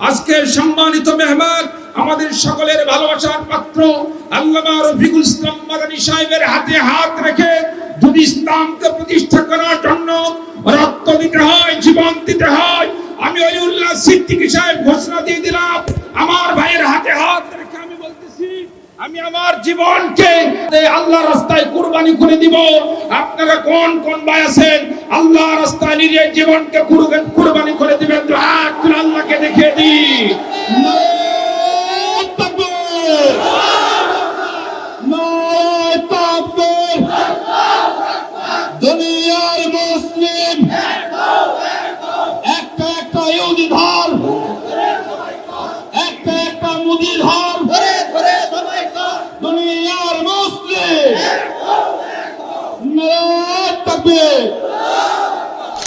আজকের সম্মানিত মেহমান আমাদের সকলের ভালোবাসার পাত্র আল্লামা রফিকুল ইসলাম মাদানী সাহেবের হাতে হাত রেখে যদি ইসলামকে প্রতিষ্ঠা করার জন্য রক্ত দিতে হয়, জীবন দিতে হয়, আমি ওলিউল্লাহ সিদ্দিকী সাহেব ঘোষণা দিয়ে দিলাম, আমার ভাইয়ের হাতে হাত রেখে আমি বলতেছি আমি আমার জীবনকে আল্লাহর রাস্তায় কুরবানি করে দিব। আপনারা কোন কোন ভাই আছেন আল্লাহর রাস্তায় নিজের জীবনকে কুরবানি করে দিবেন? তো হাত তুলে আল্লাহকে দেখিয়ে দিই। দুনিয়ার মুসলিম একটা একটা ইহুদি ধর, একটা একটা মুদি ধর, দুনিয়ার মুসলিম নারায়ে তাকবীর।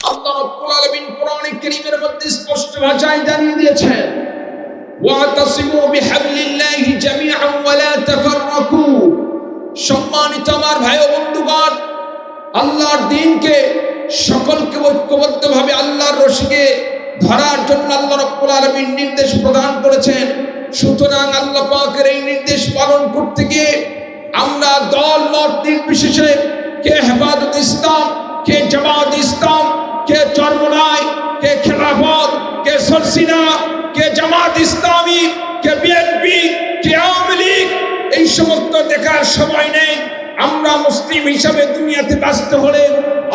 আল্লাহ রাব্বুল আলামিন কোরআনে কারীমের মধ্যে স্পষ্ট ভাষায় জানিয়ে দিয়েছেন, ওয়াতাসিমু বিহাবলিল্লাহি জামিআন ওয়া লা তাফাররাকু। সম্মানিত আমার ভাই ও বন্ধুগণ, আল্লাহর দ্বীনকে সকলকে ঐক্যবদ্ধভাবে আল্লাহর রশিকে ধরার জন্য আল্লাহ রাব্বুল আলামিন নির্দেশ প্রদান করেছেন। সুতরাং আল্লাহ পাকের এই নির্দেশ পালন করতে গিয়ে আমরা দল মত নির্বিশেষে, কে হেফাজত ইসলাম, কে জামাত ইসলাম, কে চরমোনাই, কে খেলাফত, কে সরসিনা, কে জামাত ইসলামী, কে বিএনপি, কে আওয়ামী লীগ, এই সমস্ত দেখার সময় নেই। আমরা মুসলিম হিসাবে দুনিয়াতে বাঁচতে হলে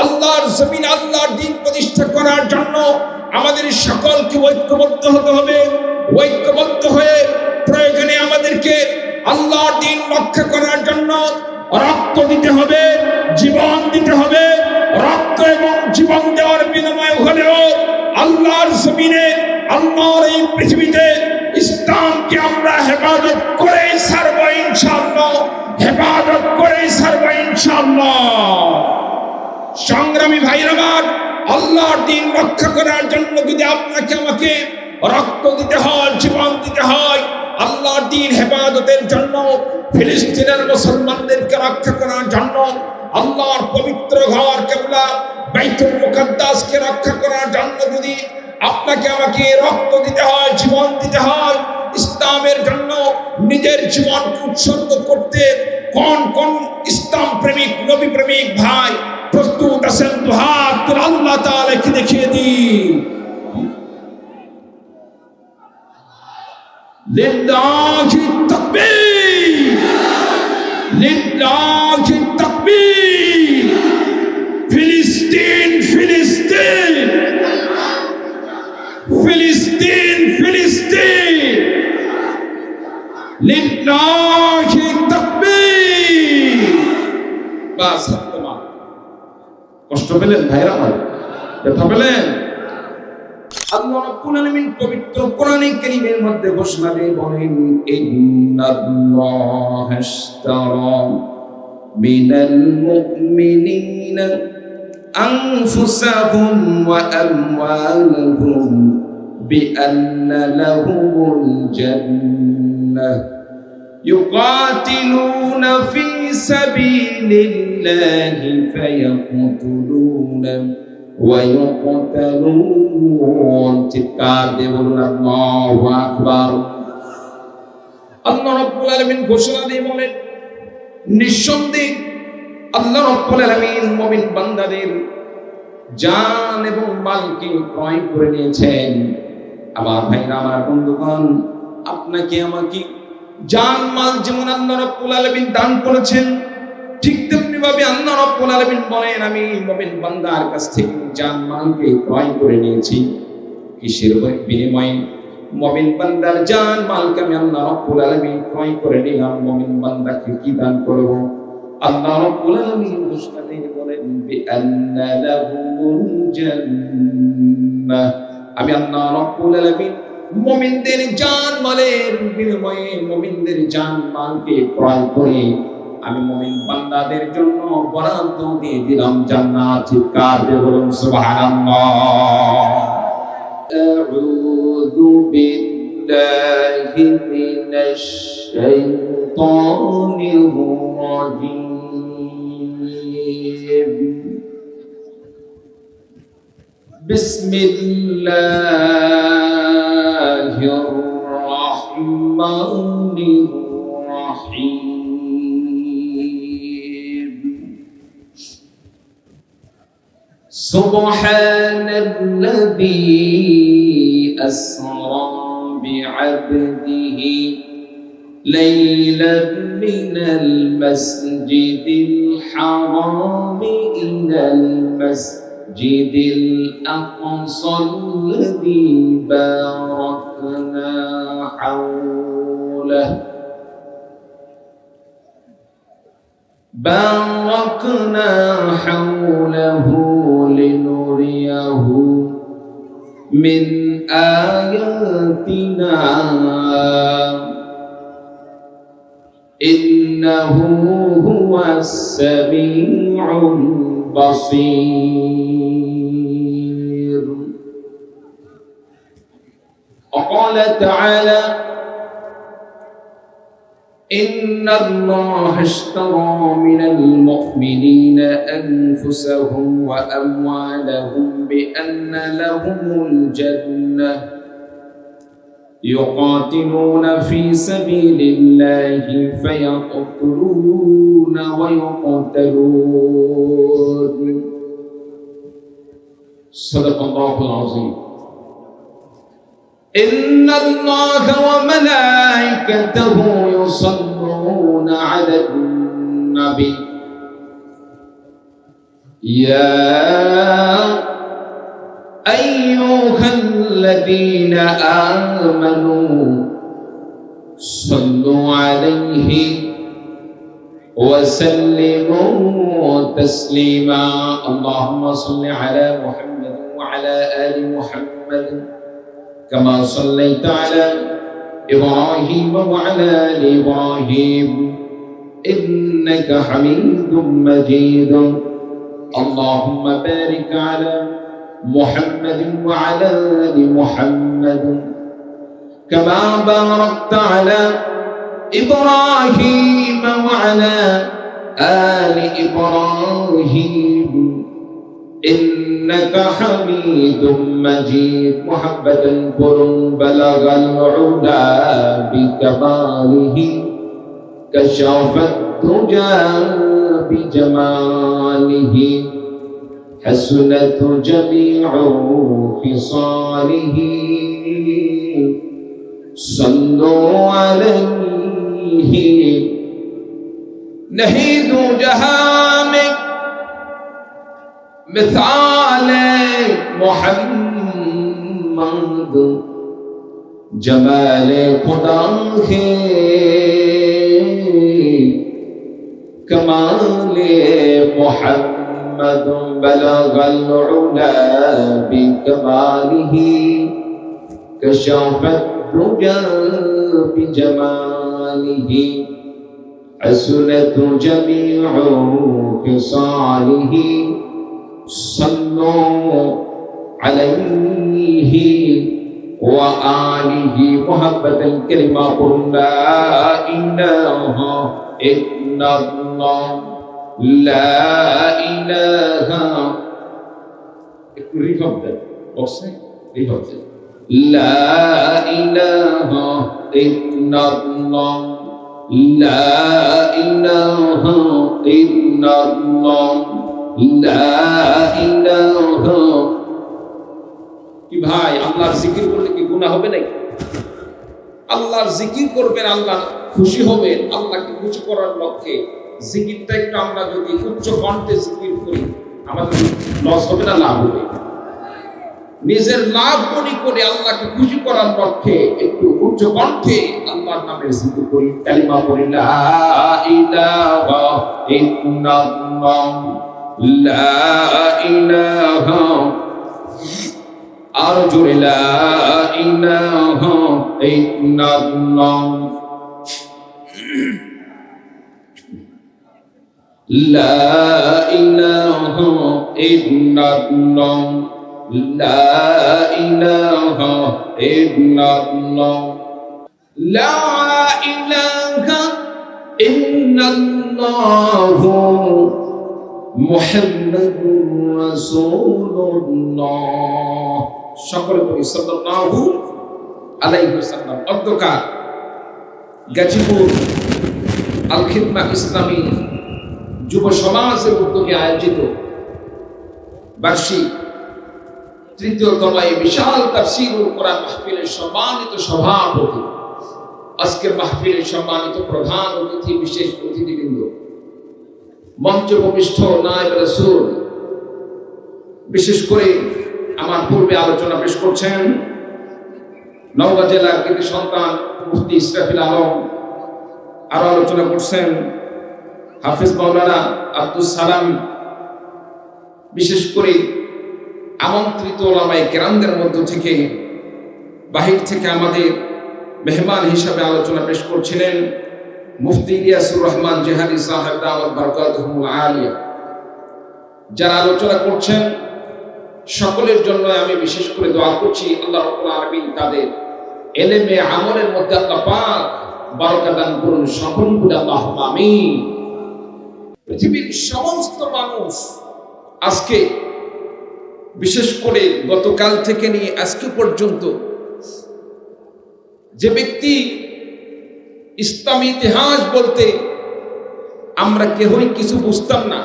আল্লাহর জমিন আল্লাহর দ্বীন প্রতিষ্ঠা করার জন্য আমাদের সকলকে ঐক্যবদ্ধ হতে হবে। ঐক্যবদ্ধ হয়ে প্রয়োজনে আমাদেরকে আল্লাহর দ্বীন রক্ষা করার জন্য রক্ত দিতে হবে, জীবন দিতে হবে। রক্ত এবং জীবন দেওয়ার বিনিময় হলেও আল্লাহর জমিনে, আল্লাহর এই পৃথিবীতে ইসলামকে আমরা হেফাজত করেই ছাড়বো ইনশাআল্লাহ, হেফাজত করেই ছাড়বো ইনশাআল্লাহ। সংগ্রামী ভাইরা আমার, আল্লাহর দ্বীন রক্ষা করার জন্য যদি আপনাকে আমাকে রক্ত দিতে হয়, জীবন দিতে হয়, আল্লাহর দ্বীন হেফাজতের জন্য, ফিলিস্তিনের মুসলমানদেরকে রক্ষা করার জন্য, আল্লাহর পবিত্র ঘর কিবলা বাইতুল মুকাদ্দাসকে রক্ষা করার জন্য যদি আপনাকে আমাকে রক্ত দিতে হয়, জীবন দিতে হয়, ইসলামের জন্য নিজের জীবনকে উৎসর্গ করতে কোন কোন ইসলাম প্রেমিক, নবী প্রেমিক ভাই প্রস্তুত আছেন? তো হাত তুলে আল্লাহ তাআলাকে দেখিয়ে দিন। লিল্লাহি তাকবীর, লিল্লাহি তাকবীর। ফিলিস্তিন, ফিলিস্তিন, ফিলিস্তিন, ফিলিস্তিন, লিল্লাহি তাকবীর। বাস, কষ্ট পেলেন ভাইরা আমার? ব্যথা পেলেন? আল্লাহ রাব্বুল আলামিন পবিত্র কোরআনে কারীমের মধ্যে ঘোষণা দিয়ে বলেন, ইন্নাল্লাহা ইশতারা মিনাল মুমিনিনা আনফুসাহুম ওয়া আমওয়ালাহুম বিআন্না লাহুমুল জান্নাহ ইউকাতিলুনা ফি সাবিলিল্লাহি ফায়াকতুলুনা ওয়া ইউকতালুন। চিৎকার দিয়ে বলুন আল্লাহু আকবার। আল্লাহ রাব্বুল আলামিন ঘোষণা দিয়ে বলেন, নিঃসন্দেহে আল্লাহ রাব্বুল আলামিন মুমিন বান্দাদের জান এবং মালকে ক্রয় করে নিয়েছেন। আমার ভাইরা, আমার বন্ধুগণ, আপনাকে আমাকে জান মাল যেমন আল্লাহ রাব্বুল আলামিন দান করেছেন, ঠিক তেমনি ভাবে আল্লাহ রাব্বুল আলামিন বলেন, আমি মুমিন বান্দার কাছ থেকে জান মালকে ক্রয় করে নিয়েছি। কিসের বিনিময়ে? মুমিন বান্দার জান মালকে আমি আল্লাহ রাব্বুল আলামিন ক্রয় করে নিলাম। মুমিন বান্দাকে কি দান করব? আল্লাহ রাব্বুল আলামিন ঘোষণা দিয়ে বলেন, বিআন্না লাহুমুল জান্নাহ। আমি আল্লাহ রাব্বুল আলামিন মুমিনদের জান মালের বিনিময়ে, মুমিনদের জান মালকে ক্রয় করে আমি মুমিন বান্দাদের জন্য বরাদ্দ দিয়ে দিলাম জান্নাত। চিৎকার দিয়ে বলুন সুবহানাল্লাহ। আউযু বিল্লাহি মিনাশ শাইতানির রাজীম। বিসমিল্লাহ الرحمن الرحيم سبحان الذي أسرى بعبده ليلا من المسجد الحرام إلى المسجد الأقصى الذي باركنا حوله لنريه من آياتنا إنه هو السميع البصير وقال تعالى إن الله اشترى من المؤمنين أنفسهم وأموالهم بأن لهم الجنة يقاتلون في سبيل الله فيقتلون ويقتلون صدق الله العظيم إن الله وملائكته يصلون على النبي يا أيها الذين آمنوا صلوا عليه وسلموا تسليما اللهم صل على محمد وعلى آل محمد كما صليت على إبراهيم وعلى آل إبراهيم إنك حميد مجيد اللهم بارك على محمد وعلى آل محمد كما باركت على إبراهيم وعلى آل إبراهيم إنك حميد مجيد محبة بلغ العلا بكماله كشف الدجى بجماله حسنت جميع خصاله صلوا عليه نهيد جهامك مثال محمد جمال خدا ہے کمال محمد بلغ العلا بكماله كشف الدجى بجماله حسنت جميع خصاله صلوا عليه وآله محبة الكلمة قل لا إله إلا الله لا إله لا إله إلا الله لا إله إلا الله لا إله কি ভাই আল্লাহর জিকির করলে কি গুনাহ হবে নাকি আল্লাহর জিকির করবেন আল্লাহ খুশি হবেন আল্লাহকে খুশি করার লক্ষ্যে জিকিরটা একটু আমরা যদি উচ্চ কণ্ঠে জিকির করি আমাদের লস হবে না লাভ হবে নিজের লাভ মনে করে আল্লাহকে খুশি করার লক্ষ্যে একটু উচ্চ কণ্ঠে আল্লাহর নামের জিকির করি কালিমা পড়ি লা ইলাহা ইল্লাল্লাহ লা ইলাহা আর জোরে লা ইলাহা ইল্লাল্লাহ লা ইলাহা ইল্লাল্লাহ লা ইলাহা ইল্লাল্লাহ লা ইলাহা ইল্লাল্লাহ মুহাম্মাদুর রাসূলুল্লাহ সকলে বলি সাল্লাল্লাহু আলাইহিস সালাম অধ্যকার গাজীপুর আল খিদমা ইসলামী যুব সমাজের উদ্যোগে আয়োজিত বার্ষিক তৃতীয়তম এই বিশাল তাফসীরুল কোরআন মাহফিলের সম্মানিত সভাপতি, আজকের মাহফিলের সম্মানিত প্রধান অতিথি, বিশেষ অতিথিবৃন্দ, মঞ্চে উপবিষ্ট নায়েব রাসূল, বিশেষ করে আমার পূর্বে আলোচনা পেশ করছেন নওগাঁ জেলার কৃতি সন্তান মুফতি ইসরাফিল আলম, আরো আলোচনা করছেন হাফিজ মাওলানা আব্দুস সালাম, বিশেষ করে আমন্ত্রিত ওলামায়ে কেরামদের মধ্য থেকে বাহির থেকে আমাদের মেহমান হিসাবে আলোচনা পেশ করছিলেন মুফতি ইলিয়াসুর রহমান জিহাদি সাহেব দাওয়াত বারাকাতুহুল আলিয়া। যারা আলোচনা করছেন সকলের জন্য আমি বিশেষ করে দোয়া করছি, আল্লাহ রাব্বুল আলামিন তাদের ইলমে আমলের মধ্যে আল্লাহ পাক বারাকা দান করুন, সকল বলে আল্লাহুম্মা আমিন। পৃথিবীর সমস্ত মানুষ আজকে, বিশেষ করে গতকাল থেকে নিয়ে আজকে পর্যন্ত, যে ব্যক্তি ইসলামী ইতিহাস বলতে আমরা কেউই কিছু বুঝতাম না,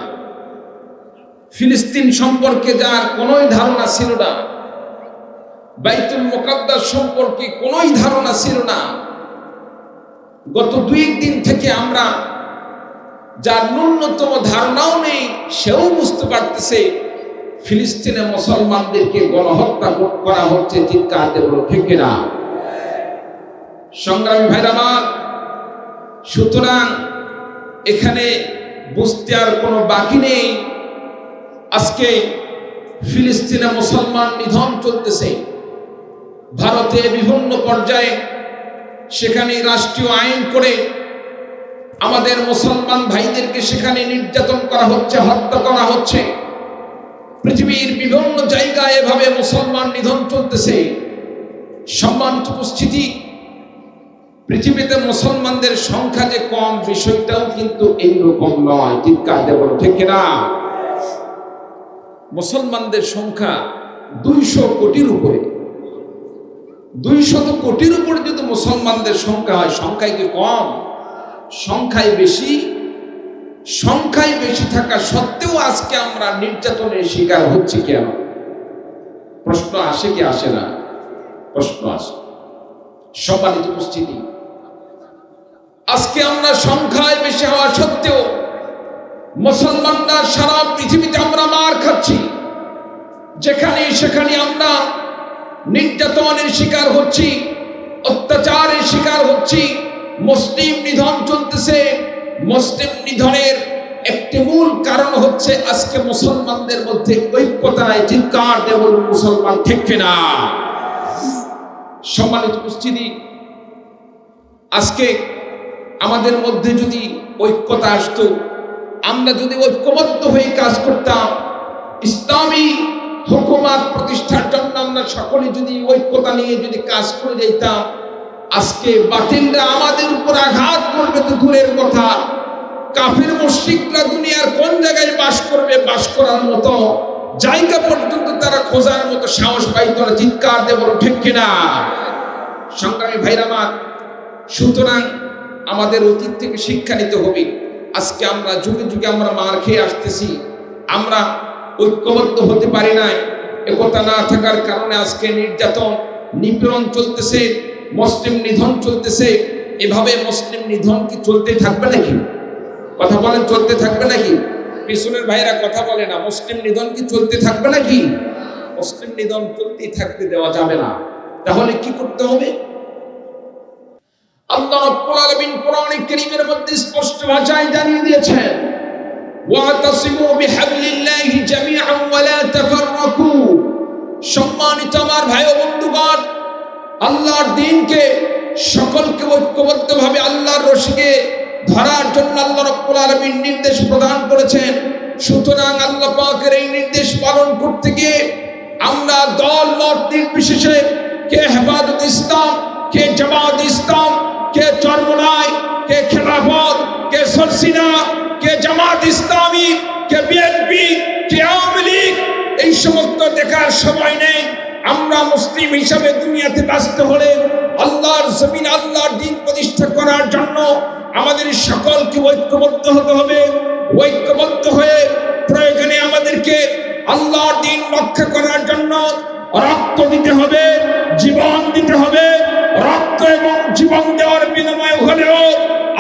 ফিলিস্তিন সম্পর্কে যার কোনোই ধারণা ছিল না, বাইতুল মুকাদ্দাস সম্পর্কে কোনোই ধারণা ছিল না, গত 2 দিন থেকে আমরা যার ন্যূনতম ধারণাও নেই সেও বুঝতে পারতেছে ফিলিস্তিনে মুসলমানদেরকে গণহত্যা করা হচ্ছে। চিৎকার দেব ঠিক না? সংগ্রামী ভাইরা আমার, সুতরাং এখানে বুঝতে আর কোনো বাকি নেই। আজকে ফিলিস্তিনে মুসলমান নিধন চলতেছে, ভারতে বিভিন্ন পর্যায়ে সেখানে রাষ্ট্রীয় আইন করে আমাদের মুসলমান ভাইদেরকে সেখানে নির্যাতন করা হচ্ছে, হত্যা করা হচ্ছে। পৃথিবীর বিভিন্ন জায়গায় এভাবে মুসলমান নিধন চলতেছে। সম্মানিত উপস্থিতি, পৃথিবীতে মুসলমানদের সংখ্যা যে কম, বিষয়টাও কিন্তু এইরকম নয়। চিৎকার দেব ঠিক না? মুসলমানদের সংখ্যা 200 কোটির উপরে। 200 কোটির উপরে যদি মুসলমানদের সংখ্যা হয়, সংখ্যায় কি কম? সংখ্যায় বেশি। সংখ্যায় বেশি থাকা সত্ত্বেও আজকে আমরা নির্যাতনের শিকার হচ্ছি কেন? প্রশ্ন আসে কি আসে না? প্রশ্ন আসে। সম্মানিত উপস্থিতি, আজকে আমরা সংখ্যায় বেশি হওয়া সত্ত্বেও মুসলমানরা সারা পৃথিবীতে আমরা মার খাচ্ছি। যেখানে সেখানে আমরা নির্যাতনের শিকার হচ্ছি, অত্যাচারের শিকার হচ্ছি। মুসলিম নিধন চলতেছে। মুসলিম নিধনের একটি মূল কারণ হচ্ছে আজকে মুসলমানদের মধ্যে ঐক্যতায়। চিৎকার দেব মুসলমান ঠিক না? সম্মানিত উপস্থিতি, আজকে আমাদের মধ্যে যদি ঐক্যতা আসতো, আমরা যদি ঐক্যবদ্ধ হয়ে কাজ করতাম, ইসলামী হুকুমত প্রতিষ্ঠার জন্য আমরা সকলে যদি ঐক্যতা নিয়ে যদি কাজ করে যেতাম, আজকে বাতিলরা আমাদের উপর আঘাত করবে তো দূরের কথা, কাফির মুশরিকরা দুনিয়ার কোন জায়গায় বাস করবে, বাস করার মতো জায়গা পর্যন্ত তারা খোঁজার মতো সাহস পাইতো না। চিৎকার দেব ঠিক কিনা? সংগ্রামী ভাইরা আমার, সুতরাং আমাদের অতীত থেকে শিক্ষা নিতে হবে। আজকে আমরা যুগে যুগে আমরা মার খেয়ে আসতেছি, আমরা ঐক্যবদ্ধ হতে পারি নাই। একতা না থাকার কারণে আজকে নির্যাতন, নিপীড়ন চলতেছে, মুসলিম নিধন চলতেছে। এভাবে মুসলিম নিধন কি চলতে থাকবে নাকি? কথা বলেন, চলতে থাকবে নাকি? পিছনের ভাইরা কথা বলে না। মুসলিম নিধন কি চলতে থাকবে নাকি? মুসলিম নিধন চলতেই থাকতে দেওয়া যাবে না। তাহলে কি করতে হবে? আল্লাহ রাব্বুল আলামিন কোরআনে কারীমের মধ্যে স্পষ্ট ভাষায় জানিয়ে দিয়েছেন, ওয়াতাসিমু বিহাবলিল্লাহি জামিআন ওয়া লা তাফাররাকু। সম্মানিত আমার ভাই ও বন্ধুগণ, আল্লাহর দ্বীনকে সকলকে ঐক্যবদ্ধভাবে আল্লাহর রশিকে ধরার জন্য আল্লাহ রাব্বুল আলামিন নির্দেশ প্রদান করেছেন। সুতরাং আল্লাহ পাকের এই নির্দেশ পালন করতে গিয়ে আমরা দল মত নির্বিশেষে, কে হেফাজত ইসলাম, কে জামাত ইসলাম, কে চরমনাই, কে খেলাফত, কে সরসিনা, কে জামাত ইসলামী, কে বিএনপি, কে আওয়ামী লীগ, এই সমস্ত দেখার সময় নেই। আমরা মুসলিম হিসাবে দুনিয়াতে বাঁচতে হলে আল্লাহর জমিন আল্লাহর দ্বীন প্রতিষ্ঠা করার জন্য আমাদের সকলকে ঐক্যবদ্ধ হতে হবে। ঐক্যবদ্ধ হয়ে প্রয়োজনে আমাদেরকে আল্লাহর দ্বীন রক্ষা করার জন্য রক্ত দিতে হবে, জীবন দিতে হবে। রক্ত এবং জীবন দেওয়ার বিনিময় হলেও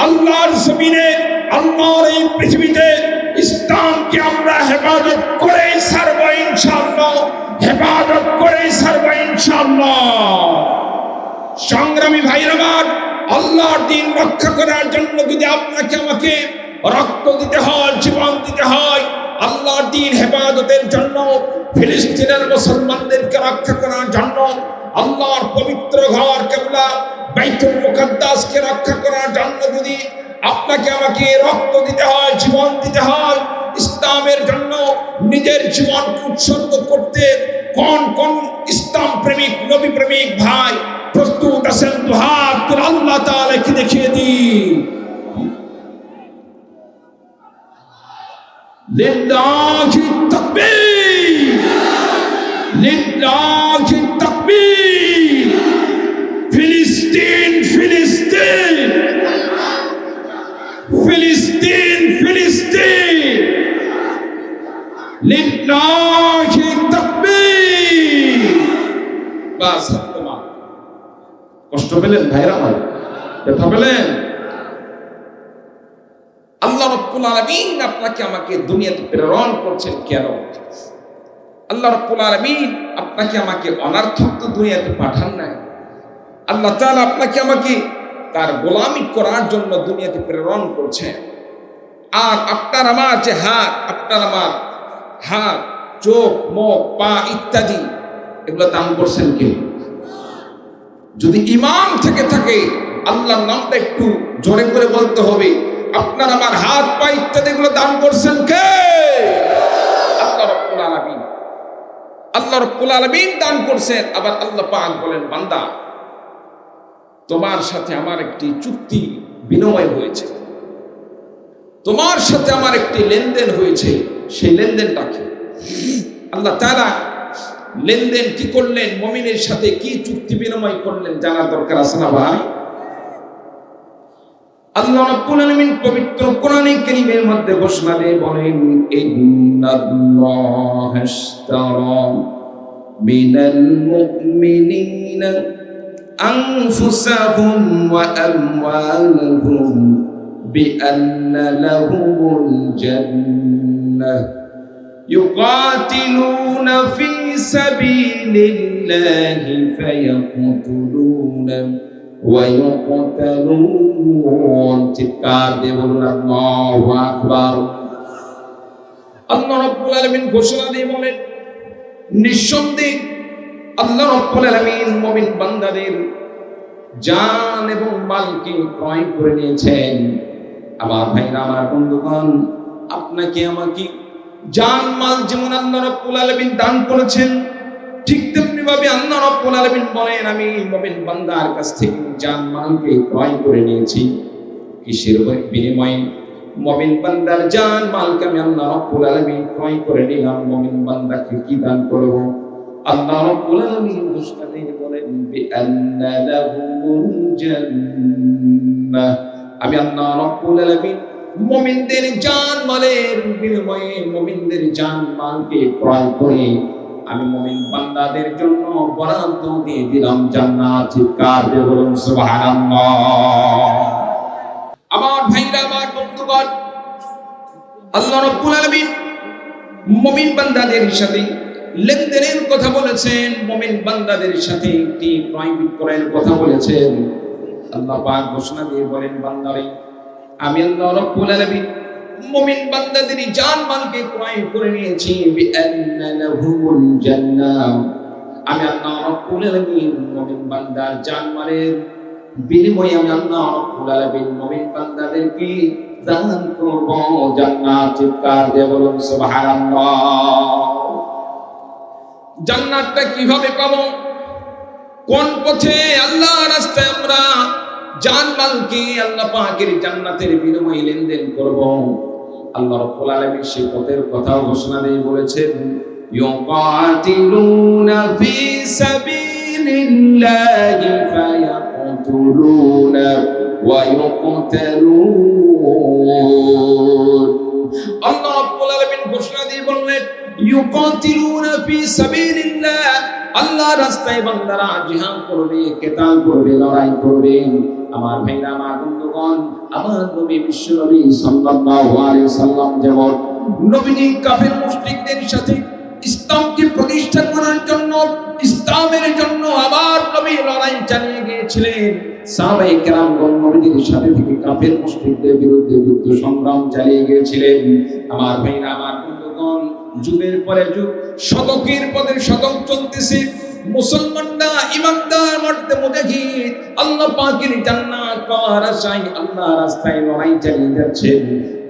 আল্লাহর জমিনে আল্লাহর এই পৃথিবীতে ইসলামকে আমরা হেফাজত করেই ছাড়ব ইনশাআল্লাহ, হেফাজত করেই ছাড়ব ইনশাআল্লাহ। সংগ্রামী ভাইরা আমার, আল্লাহর দ্বীন রক্ষা করার জন্য যদি আপনাকে আমাকে রক্ত দিতে হয়, জীবন দিতে হয়, আল্লাহর দ্বীন হেফাজতের জন্য, ফিলিস্তিনের মুসলমানদেরকে রক্ষা করার জন্য, আল্লাহর পবিত্র ঘর কিবলা বাইতুল মুকাদ্দাসকে রক্ষা করার জন্য যদি আপনাকে আমাকে রক্ত দিতে হয়, জীবন দিতে হয়, ইসলামের জন্য নিজের জীবনকে উৎসর্গ করতে কোন কোন ইসলাম প্রেমিক নবী প্রেমিক ভাই প্রস্তুত আছেন? দুহাত তুলে আল্লাহ তাআলাকে দেখিয়ে দিন। লিল্লাহি তাকবীর, লিল্লাহি তাকবীর। ফিলিস্তিন, ফিলিস্তিন, ফিলিস্তিন, ফিলিস্তিন। লিল্লাহি তাকবীর। বাস, কষ্ট পেলেন ভাইরা আমার? ব্যথা পেলেন? আল্লাহ রাব্বুল আলামিন আপনাকে আমাকে দুনিয়াতে প্রেরণ করছেন কেন? আল্লাহ রাব্বুল আলামিন আপনাকে আমাকে অনার্থক তো দুনিয়াতে পাঠান নাই। আল্লাহ তাআলা আপনাকে আমাকে তার গোলামি করার জন্য দুনিয়াতে প্রেরণ করছেন। আর আপনার আমার যে হাত, আপনার আমার হাত, চোখ, মুখ, পা ইত্যাদি এগুলো দান করছেন কে? যদি ঈমান থেকে থাকে আল্লাহর নামটা একটু জোরে করে বলতে হবে। আপনার আমার হাত, পা ইত্যাদি এগুলো দান করছেন কে? আল্লাহ রাব্বুল আলামিন। আল্লাহ রাব্বুল আলামিন দান করছেন। আবার আল্লাহ পাক বলেন, বান্দা তোমার সাথে আমার একটি চুক্তি বিনিময় হয়েছে, তোমার সাথে আমার একটি লেনদেন হয়েছে। সেই লেনদেনটা কি? আল্লাহ তাআলা লেনদেন কি করলেন, মুমিনের সাথে কি চুক্তি বিনিময় করলেন জানার দরকার আছে না ভাই? আল্লাহ রাব্বুল আলামিন পবিত্র কোরআনে কারীমের মধ্যে ঘোষণা দিয়ে বলেন, ইন্নাল্লাহা ইশতারা মিনাল মুমিনিনা আনফুসাহুম ওয়া আমওয়ালাহুম বিআন্না লাহুমুল জান্নাহ ইউকাতিলুনা ফি সাবিলিল্লাহি ফায়াকুতুলুনা ওয়া ইউকতালুন। চিৎকার দিয়ে বলুন আল্লাহু আকবার। আল্লাহ রাব্বুল আলামিন ঘোষণা দিয়ে বলেন, নিঃসন্দেহে আল্লাহ রাব্বুল আলামিন মুমিন বান্দাদের জান এবং মালকে ক্রয় করে নিয়েছেন। আমার ভাইরা, আমার বন্ধুগণ, আপনাকে আমাকে জান মাল যেমন আল্লাহ রাব্বুল আলামিন দান করেছেন, ঠিক তেমনি ভাবে আল্লাহ রাব্বুল আলামিন বলেন, আমি মুমিন বান্দার কাছ থেকে জান মালকে ক্রয় করে নিয়েছি। কিসের বিনিময়ে? মুমিন বান্দার জান মালকে আমি আল্লাহ রাব্বুল আলামিন ক্রয় করে নিলাম। মুমিন বান্দাকে কি দান করব? আল্লাহ রাব্বুল আলামিন ঘোষণা দিয়ে বলেন, বিআন্না লাহুমুল জান্নাহ। আমি আল্লাহ রাব্বুল আলামিন মুমিনদের জান মালের বিনিময়ে, মুমিনদের জান মালকে ক্রয় করে আমি মুমিন বান্দাদের জন্য বরাদ্দ দিয়ে দিলাম জান্নাত। চিৎকার দিয়ে বলুন সুবহানাল্লাহ। আমার ভাইরা, আমার বন্ধুগণ, আল্লাহ রাব্বুল আলামিন মুমিন বান্দাদের সাথে লেনদেনের কথা বলেছেন, মুমিন বান্দাদের সাথে একটি ক্রয় বিক্রয়ের কথা বলেছেন। আল্লাহ পাক ঘোষণা দিয়ে বলেন, বান্দারে আমি আল্লাহ রাব্বুল আলামিন মুমিন বান্দাদের জান মালকে ক্রয় করে নিয়েছি। বিআন্না লাহুমুল জান্নাহ। আমি আল্লাহ রাব্বুল আলামিন মুমিন বান্দার জান মালের বিনিময়ে আমি আল্লাহ রাব্বুল আলামিন মুমিন বান্দাদেরকে দান করব জান্নাত। চিৎকার দিয়ে বলুন সুবহানাল্লাহ। জান্নাতটা কিভাবে পাবো? কোন পথে? আল্লাহর রাস্তায় আমরা জান মালকে আল্লাহ পাকের জান্নাতের বিনিময়ে লেনদেন করব। আল্লাহ রাব্বুল আলামিন সেই পথের কথাও ঘোষণা দিয়ে বলেছেন, ইউকাতিলুনা ফি সাবিলিল্লাহি ফায়াকতুলুনা ওয়া ইউকতালুন। আল্লাহ রাব্বুল আলামিন ঘোষণা দিয়ে বললেন ইউকাতিলুনা ফি সাবিলিল্লাহ, আল্লাহর রাস্তায় বান্দারা জিহাদ করবে, কিতাল করবে, লড়াই করবে। আমার ভাইরা, আমার বন্ধুগণ, আমার নবী বিশ্ব নবী সাল্লাল্লাহু আলাইহি সাল্লাম যেমন নবীজি কাফের মুশরিকদের সাথে ইসলামকে প্রতিষ্ঠা করার জন্য, ইসলামের জন্য আমার নবী লড়াই চালিয়ে গিয়েছিলেন। সাহাবায়ে কেরামগণ নবীজির সাথে থেকে কাফের মুশরিকদের বিরুদ্ধে যুদ্ধ সংগ্রাম চালিয়ে গিয়েছিলেন। আমার ভাইরা, আমার বন্ধুগণ, যুগের পরে যুগ, শতকের পরে শতক চলতেছে। মুসলমানরা ইমানদার মর্দে মুজাহিদ আল্লাহ পাকের জান্নাত পাওয়ার আশায় আল্লাহর রাস্তায় লড়াই চালিয়ে যাচ্ছেন।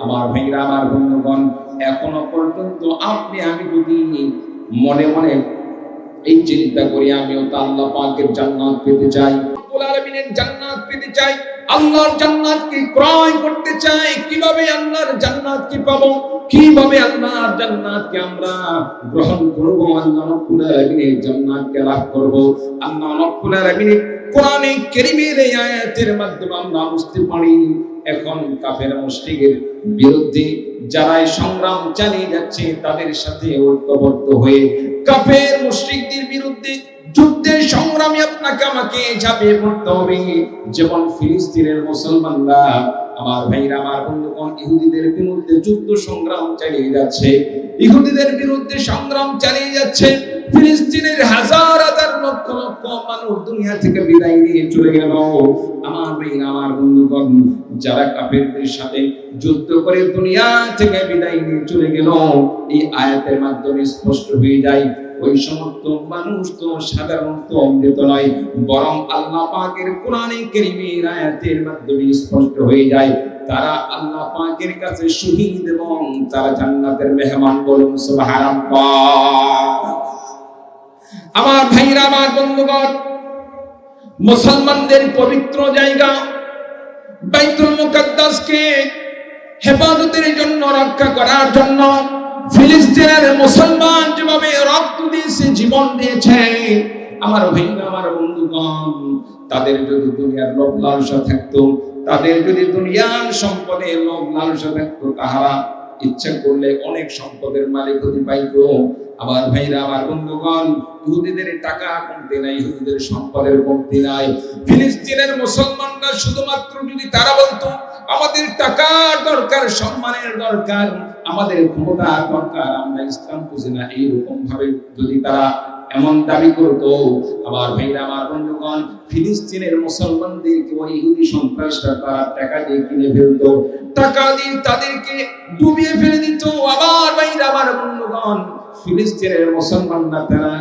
আমার ভাইরা, আমার বন্ধুগণ, এখনো পর্যন্ত আপনি আমি যদি মনে মনে এই চিন্তা করি আমিও তো আল্লাহ পাকের জান্নাত পেতে চাই, রব্বুল আলামিনের জান্নাত পেতে চাই, আল্লাহর জান্নাতকে ক্রয় করতে চাই, কিভাবে আল্লাহর জান্নাতকে পাবো, কিভাবে আল্লাহর জান্নাতকে আমরা গ্রহণ করব, আল্লাহ রব্বুল আলামিনের জান্নাতকে লাভ করব। আল্লাহ রব্বুল আলামিনের কোরআনে কারীমের এই আয়াতের মাধ্যমে আমরা বুঝতে পারি এখন কাফের মুশরিকের বিরুদ্ধে যারা সংগ্রাম চালিয়ে যাচ্ছে তাদের সাথে ঐক্যবদ্ধ হয়ে কাফের মুশরিকদের বিরুদ্ধে যুদ্ধের সংগ্রামে আপনাকে আমাকে ঝাঁপিয়ে পড়তে হবে। যেমন ফিলিস্তিনের মুসলমানরা, আমার ভাইরা, আমার বন্ধুগণ, ইহুদিদের বিরুদ্ধে যুদ্ধ সংগ্রাম চালিয়ে যাচ্ছে, ইহুদিদের বিরুদ্ধে সংগ্রাম চালিয়ে যাচ্ছে। ফিলিস্তিনের হাজার হাজার লক্ষ লক্ষ মানুষ দুনিয়া থেকে বিদায় নিয়ে চলে গেল। আমার ভাইরা, আমার বন্ধুগণ, যারা কাফেরদের সাথে যুদ্ধ করে দুনিয়া থেকে বিদায় নিয়ে চলে গেল, এই আয়াতের মাধ্যমে স্পষ্ট হয়ে যায় ওই সমস্ত মানুষ তো সাধারণত অমৃত নয়, বরং আল্লাহ পাকের কোরআনে কারীমের আয়াতের মাধ্যমে স্পষ্ট হয়ে যায় তারা আল্লাহ পাকের কাছে শহীদ এবং তারা জান্নাতের মেহমান। বলুন সুবহানাল্লাহ। আমার ভাইরা, আমার বন্ধুগণ, মুসলমানদের পবিত্র জায়গা বাইতুল মুকাদ্দাসকে হেফাজতের জন্য, রক্ষা করার জন্য ফিলিস্তিনের মুসলমান যেভাবে রক্ত দিয়েছে, জীবন দিয়েছে, আমার ভাইরা, আমার বন্ধুগণ, তাদের যদি দুনিয়ার লোভ লালসা থাকতো, তাদের যদি দুনিয়ার সম্পদের লোভ লালসা থাকতো, তাহারা ইচ্ছা করলে অনেক সম্পদের মালিক হতে পাইতো। আমার ভাইরা, আমার বন্ধুগণ, ইহুদিদের টাকা কমতি নাই, ইহুদিদের সম্পদের কমতি নাই। ফিলিস্তিনের মুসলমানরা শুধুমাত্র যদি তারা বলতো আমাদের টাকার দরকার, সম্মানের দরকার, আমাদের ক্ষমতার দরকার, আমরা ইসলাম বুঝি না, এইরকম ভাবে যদি তারা এমন দাবি করতো, আমার ভাইরা, আমার বন্ধুগণ, ফিলিস্তিনের মুসলমানদেরকে ওই ইহুদি সন্ত্রাসরা তারা টাকা দিয়ে কিনে ফেলতো, টাকা দিয়ে তাদেরকে ডুবিয়ে ফেলে দিত। আবার ভাইরা, আমার বন্ধুগণ, ফিলিস্তিনের মুসলমানরা তারা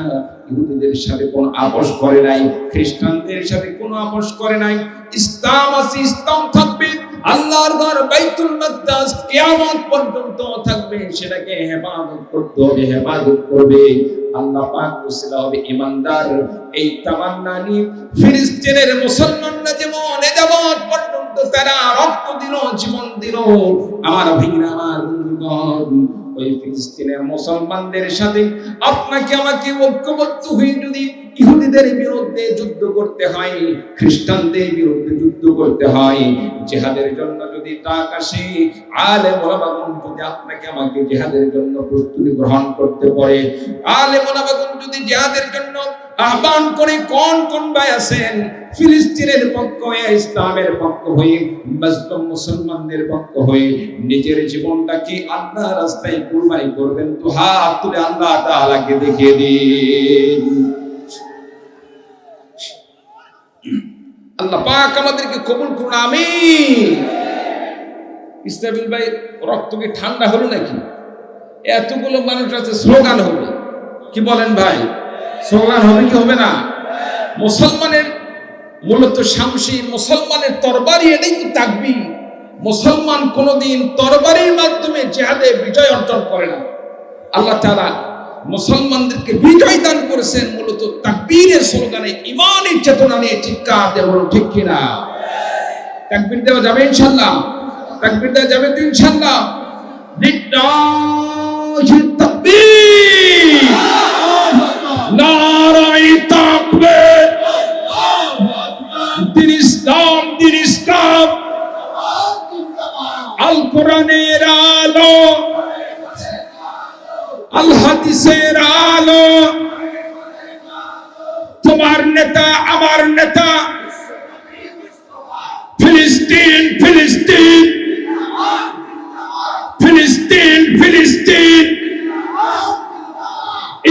ইহুদিদের সাথে কোনো আপোষ করে নাই, খ্রিস্টানদের সাথে কোনো আপোষ করে নাই। ইসলাম আছে, ইসলাম থাকবে, আল্লাহর ঘর বাইতুল মুকাদ্দাস কিয়ামত পর্যন্ত থাকবে, সেটাকে হেফাজত করতে হবে, হেফাজত করবে আল্লাহ পাক, ওসিলা হবে ইমানদার। এই তামান্না নিয়ে ফিলিস্তিনের মুসলমানরা যেমন এযাবৎ পর্যন্ত তারা রক্ত দিল, জীবন দিল। আমার ভাইরা, আমার বন্ধুগণ, ওই ফিলিস্তিনের মুসলমানদের সাথে আপনাকে আমাকে ঐক্যবদ্ধ হয়ে যদি ইহুদিদের বিরুদ্ধে যুদ্ধ করতে হয়, খ্রিস্টানদের বিরুদ্ধে যুদ্ধ করতে হয়, জিহাদের জন্য যদি ডাক আসে, আলেম ওলামাগণ যদি আপনাকে আমাকে জিহাদের জন্য প্রস্তুতি গ্রহণ করতে পারে, আলেম ওলামাগণ যদি জিহাদের জন্য আহ্বান করে, কোন কোন ভাই আছেন ফিলিস্তিনের পক্ষ হয়ে, ইসলামের পক্ষ হয়ে, মুসলিম মুসলমানদের পক্ষ হয়ে নিজের জীবনটাকে আল্লাহর রাস্তায় কুরবানি করবেন, তো হাত তুলে আল্লাহ তাআলাকে দেখিয়ে দিন। আল্লাহ পাক আমাদেরকে কবুল করুন, আমিন। ইসরাফিল ভাই, রক্ত কি ঠান্ডা হলো নাকি? এতগুলো মানুষ আছে, স্লোগান হবে, কি বলেন ভাই? স্লোগান হবে কি হবে না? মুসলমানের মূলত শামসি, মুসলমানের তরবারি, এটাই তো তাকবীর। মুসলমান কোনদিন তরবারির মাধ্যমে জিহাদে বিজয় অর্জন করে না। আল্লাহ তাআলা মুসলমানদেরকে বিজয় দান করেছেন মূলত তাকবীরের স্লোগানে, ঈমানের চেতনা নিয়ে। চিৎকার দিয়ে বলুন ঠিক কিনা? তাকবীর দেওয়া যাবে ইনশাআল্লাহ? তাকবীর দেওয়া যাবে তো ইনশাআল্লাহ? লিল্লাহি তাকবীর। নারায়ে তাকবীর। দিন ইসলাম, দিন ইসলাম, আল কোরআনের আলো, আল হাদিসের আলো। তোমার নেতা, আমার নেতা, ফিলিস্তিন, ফিলিস্তিন, ফিলিস্তিন, ফিলিস্তিন,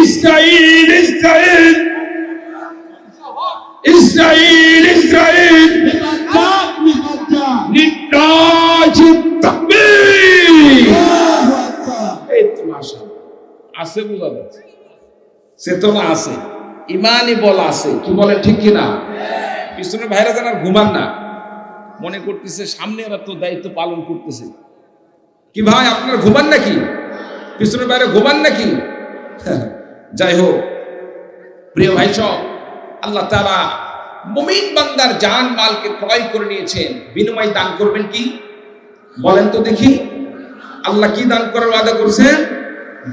ইসরাইল, ইসরাইল, ইসরাইল, ইসরাইল। নির্বাচিত তাকবীর। এই তো মাশাআল্লাহ আছে, বুঝা যাচ্ছে চেতনা আছে, ইমানি বল আছে। কি বলে ঠিক কিনা? পিছনের ভাইরা যেন আর ঘুমান না, মনে করতেছে সামনে এরা তো দায়িত্ব পালন করতেছে। কি ভাই আপনারা ঘুমান নাকি? পিছনের বাইরে ঘুমান নাকি? যাই হোক প্রিয় ভাই সব, আল্লাহ তাআলা মুমিন বান্দার জান মালকে ক্রয় করে নিয়েছেন, বিনিময় দান করবেন কি বলেন তো দেখি? আল্লাহ কি দান করার ওয়াদা করছেন?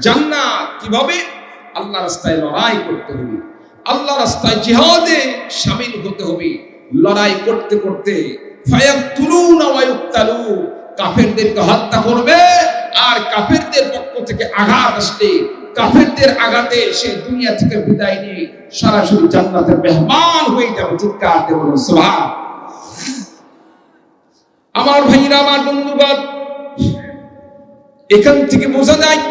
জান্নাত। কিভাবে? আল্লাহ রাস্তায় লড়াই করতে হবে, আল্লাহ রাস্তায় জিহাদে শামিল হতে হবে। লড়াই করতে করতে ফায়াকতুলুনা ওয়া ইউকতালুন, কাফেরদেরকে হত্যা করবে, আর কাফেরদের পক্ষ থেকে আঘাত আসলে কাফেরদের আঘাতে সে দুনিয়া থেকে বিদায় নিয়ে সরাসরি জান্নাতের মেহমান হয়ে যাবে। চিৎকার দিয়ে বলুন সুবহান। আমার ভাইরা, আমার বন্ধুগণ, এখান থেকে বোঝা যায়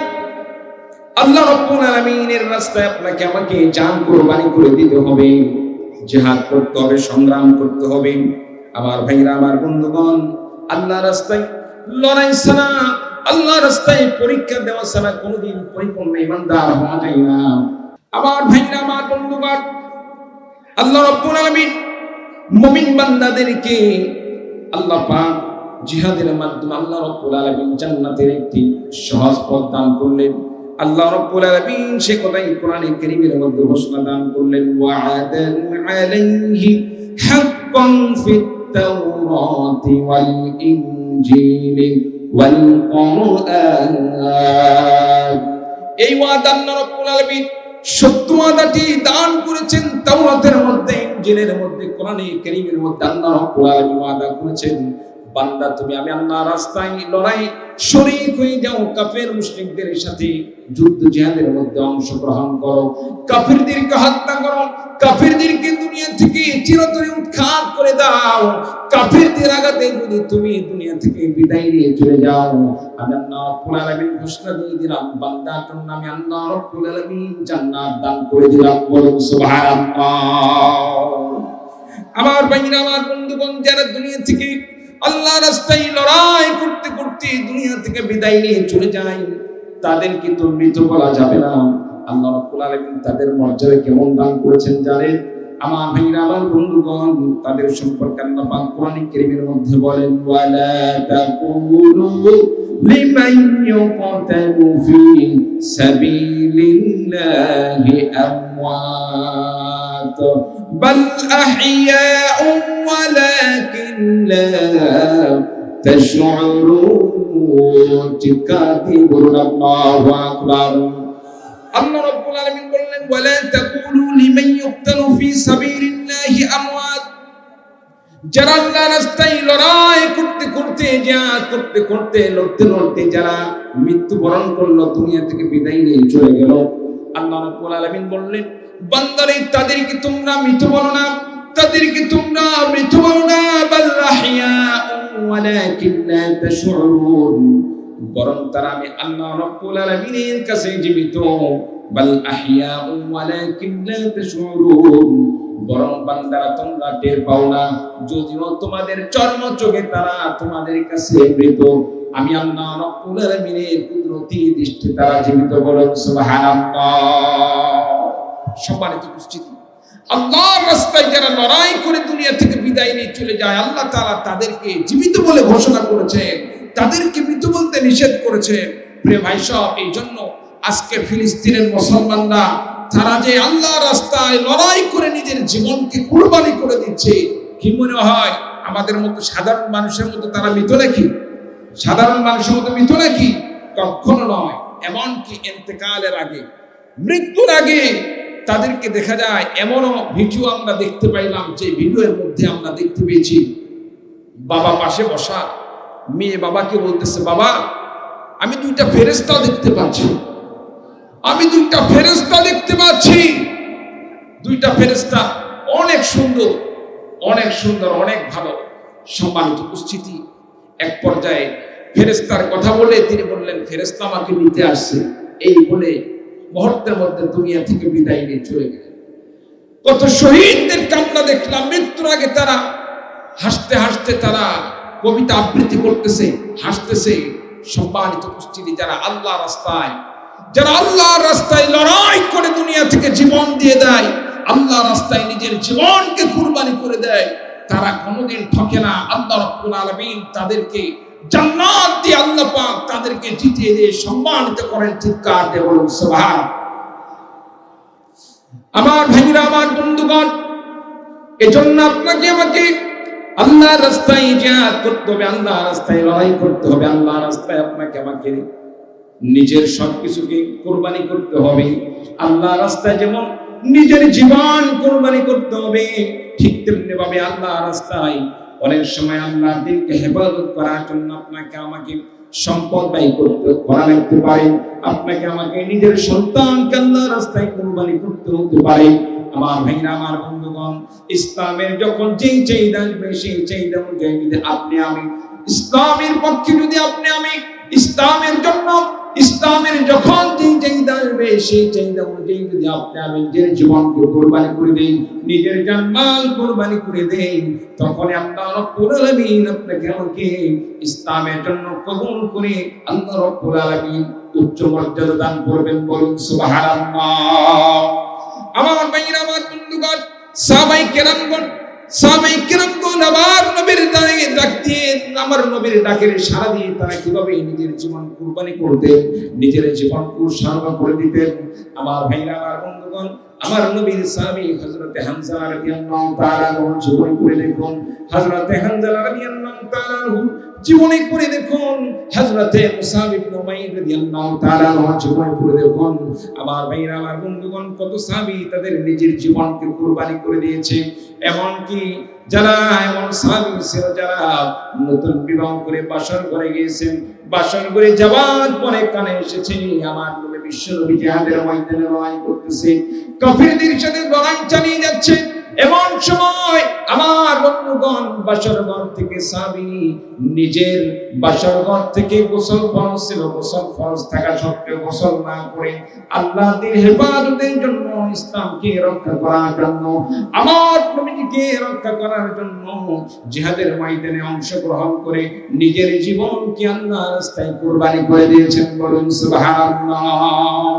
আল্লাহ রাব্বুল আলামিনের রাস্তায় আপনাকে আমাকে জান কুরবানি করে দিতে হবে, জিহাদ করতে হবে, সংগ্রাম করতে হবে। আমার ভাইরা, আমার বন্ধুগণ, আল্লাহ রাস্তায় লড়াই ছাড়া, আল্লাহ রাস্তায় পরীক্ষা দেওয়া ছাড়া কোনোদিন পরিপূর্ণ ঈমানদার হওয়া যায় না। আমার ভাইরা, আমার বন্ধুগণ, আল্লাহ রাব্বুল আলামিন মুমিন বান্দাদেরকে আল্লাহ পাক জিহাদের মাধ্যমে আল্লাহ রাব্বুল আলামিন জান্নাতের একটি সহজ পথ দান করলেন। আল্লাহ রাব্বুল আলামিন সে কথাই কোরআনে কারীমের মধ্যে ঘোষণা দান করলেন, ওয়া'দান আলাইহি হাক্কান ফিত তাওরাতি ওয়াল ইনজিলি ওয়াল কুরআন। এই ওয়াদা আল্লাহ রাব্বুল আলামিন সত্য ওয়াদাটি দান করেছেন তাওরাতের মধ্যে, ইনজিলের মধ্যে, কোরআনে কারীমের মধ্যে। আল্লাহ রাব্বুল আলামিন ওয়াদা করেছেন, বান্দা তুমি আমি আল্লাহর রাস্তায় লড়াই শরীক হয়ে যাও, কাফের মুশরিকদের সাথে যুদ্ধ জিহাদের মধ্যে অংশগ্রহণ করো, কাফেরদেরকে হত্যা করো, কাফেরদেরকে দুনিয়া থেকে চিরতরে উৎখাত করে দাও। কাফেরদের আঘাতে যদি তুমি দুনিয়া থেকে বিদায় নিয়ে চলে যাও, আমি আল্লাহ রাব্বুল আলামিন ঘোষণা দিয়ে দিলাম, বান্দার জন্য আমি আল্লাহ রাব্বুল আলামিন জান্নাত দান করে দিলাম। বলুন সুবহানাল্লাহ। আমার ভাইরা, আমার বন্ধুগণ, যারা দুনিয়া থেকে আল্লাহ রাস্তায় লড়াই করতে করতে দুনিয়া থেকে বিদায় নিয়ে চলে যায়, তাদেরকে তো মৃত বলা যাবে না। আল্লাহ রাব্বুল আলামিন তাদের মর্যাদা কেমন দান করেছেন জানেন? আমার ভাইরা, আমার বন্ধুগণ, তাদের সম্পর্কে আল্লাহ পাক কোরআনে কারীমের মধ্যে বলেন, ওয়ালা তাকুলু লিমান ইউকতালু ফি সাবিলিল্লাহি আমওয়াত বাল আহইয়াউ ওয়ালাকিন লা তাশউরুন। চিৎকার দিয়ে বলুন আল্লাহু আকবার। আল্লাহ রাব্বুল আলামিন বললেন, ওয়ালা তাকুলু লিমান ইউকতালু ফি সাবিলিল্লাহি আমওয়াত। যারা আল্লাহর রাস্তায় লড়াই করতে করতে, জিহাদ করতে করতে, লড়তে লড়তে যারা মৃত্যুবরণ করলো, দুনিয়া থেকে বিদায় নিয়ে চলে গেল, আল্লাহ রাব্বুল আলামিন বললেন, বান্দারে তাদেরকে তোমরা মৃত বলো না, তাদেরকে তোমরা মৃত বলো না, বাল আহইয়াউ ওয়ালাকিন লা তাশউরুন, বরং তারা আমি আল্লাহ রাব্বুল আলামিনের কাছে জীবিত। বাল আহইয়াউ ওয়ালাকিন লা তাশউরুন, বরং বান্দারা তোমরা টের পাও না, যদিও তোমাদের চর্ম চোখে তারা তোমাদের কাছে মৃত, আমি আল্লাহ রাব্বুল আলামিনের কুদরতি দৃষ্টি তারা জীবিত। বলুন সুবহানাল্লাহ। সম্মানিত উপস্থিতি, আল্লাহর রাস্তায় যারা লড়াই করে দুনিয়া থেকে বিদায় নিয়ে চলে যায়, আল্লাহ তাআলা তাদেরকে জীবিত বলে ঘোষণা করেছেন, তাদেরকে মৃত বলতে নিষেধ করেছেন। প্রিয় ভাই সব, এই জন্য আজকে ফিলিস্তিনের মুসলমানরা তারা যে আল্লাহর রাস্তায় লড়াই করে নিজের জীবনকে কুরবানি করে দিচ্ছে, কি মনে হয় আমাদের মতো সাধারণ মানুষের মতো তারা মৃত নাকি? সাধারণ মানুষের মতো মৃত নাকি? কখনো নয়। এমনকি ইন্তেকালের আগে, মৃত্যুর আগে তাদেরকে দেখা যায় এমনও ভিডিও আমরা দেখতে পাইলাম, যে ভিডিওর মধ্যে আমরা দেখতে পেয়েছি বাবা পাশে বসা, মেয়ে বাবাকে বলতেছে, বাবা আমি দুইটা ফেরেশতা দেখতে পাচ্ছি, আমি দুইটা ফেরেশতা দেখতে পাচ্ছি। দুইটা ফেরেশতা অনেক সুন্দর, অনেক সুন্দর, অনেক ভালো, সম্মানিত উপস্থিতি। এক পর্যায়ে ফেরেশতার কথা বলে তিনি বললেন, ফেরেশতা আমাকে নিতে আসছে। এই বলে মুহূর্তের মধ্যে দুনিয়া থেকে বিদায় নিয়ে চলে গেলেন। কত শহীদদের কান্না দেখলাম, মৃত্যুর আগে তারা হাসতে হাসতে তারা কবিতা আবৃত্তি করতেছে, হাসতেছে। সম্মানিত উপস্থিতি, যারা আল্লাহর রাস্তায় লড়াই করে দুনিয়া থেকে জীবন দিয়ে দেয়, আল্লাহর রাস্তায় নিজের জীবনকে কুরবানি করে দেয়, তারা কোনোদিন ঠকে না। আল্লাহ রাব্বুল আলামিন তাদেরকে জান্নাত দিয়ে আল্লাহ পাক তাদেরকে জিতিয়ে দিয়ে সম্মানিত করেন। চিৎকার দিয়ে বলুন সুবহান। আমার ভাইরা, আমার বন্ধুগণ, এজন্য আপনাকে আমাকে আল্লাহর রাস্তায় জিহাদ করতে হবে, আল্লাহর রাস্তায় লড়াই করতে হবে, আল্লাহর রাস্তায় আপনাকে আমাকে নিজের সবকিছুকে কুরবানি করতে হবে। আল্লাহর রাস্তায় যেমন নিজের জীবন কুরবানি করতে হবে, ঠিক তেমনি ভাবে আল্লাহর রাস্তায় অনেক সময় আল্লাহর দ্বীনকে হেফাজত করার জন্য আপনাকে আমাকে সম্পদ ব্যয় করতে লাগতে পারে, আপনাকে আমাকে নিজের সন্তানকে আল্লাহর রাস্তায় কুরবানি করতে হতে পারে। আমার ভাইরা, আমার বন্ধুগণ, ইসলামের যখন যেই চাহিদা আসবে, সেই চাহিদা অনুযায়ী যদি আপনি আমি ইসলামের পক্ষে, যদি আপনি আমি ইসলামের জন্য, ইসলামের যখন যেই চাহিদা আসবে, সেই চাহিদা অনুযায়ী যদি আপনি আমি নিজের জীবনকে কুরবানি করে দেই, নিজের জানমাল কুরবানি করে দেই, তখন আল্লাহ রাব্বুল আলামিন আপনাকে আমাকে ইসলামের জন্য কবুল করে আল্লাহ রাব্বুল আলামিন উচ্চ মর্যাদা দান করবেন। বলুন সুবহানাল্লাহ। আমার ভাইরা, আমার বন্ধুগণ, সাহাবায়ে কেরামগণ আবার নবীর ডাক দিয়ে, আমার নবীর ডাকের সাড়া দিয়ে তারা কিভাবে নিজের জীবন কুরবানি করতেন, নিজের জীবন উৎসর্গ করে দিতেন। আমার ভাইরা, আমার বন্ধুগণ, আমার নবীর সাহাবী হযরতে হামজা রাদিয়াল্লাহু তাআলা জীবনী পড়ে দেখুন, হযরতে হামজা রাদিয়াল্লাহু তাআলা জীবনী পড়ে দেখুন, হযরতে মুসাব ইবনে উমাইর রাদিয়াল্লাহু তাআলা জীবনী পড়ে দেখুন। আমার ভাইরা, আমার বন্ধুগণ, কত সাহাবী তাদের নিজের জীবনকে কুরবানি করে দিয়েছে। এমনকি যারা এমন সাহাবী ছিল যারা নতুন বিবাহ করে বাসর ঘরে গিয়েছেন, বাসর ঘরে যাওয়ার পরে কানে এসেছে আমার নবী বিশ্ব নবী জিহাদের ময়দানে লড়াই করতেছে, কাফিরদের সাথে লড়াই চালিয়ে যাচ্ছে। এমন সময় আমার বন্ধুগণ, বাসর ঘর থেকে সাহাবী নিজের বাসর ঘর থেকে গোসল ফরজ ছিল, গোসল ফরজ থাকা সত্ত্বেও গোসল না করে আল্লাহর দ্বীন হেফাজতের জন্য, ইসলামকে রক্ষা করার জন্য, আমার নবীকে রক্ষা করার জন্য জিহাদের ময়দানে অংশগ্রহণ করে নিজের জীবনকে আল্লাহর রাস্তায় কুরবানি করে দিয়েছেন। বলুন সুবহানাল্লাহ।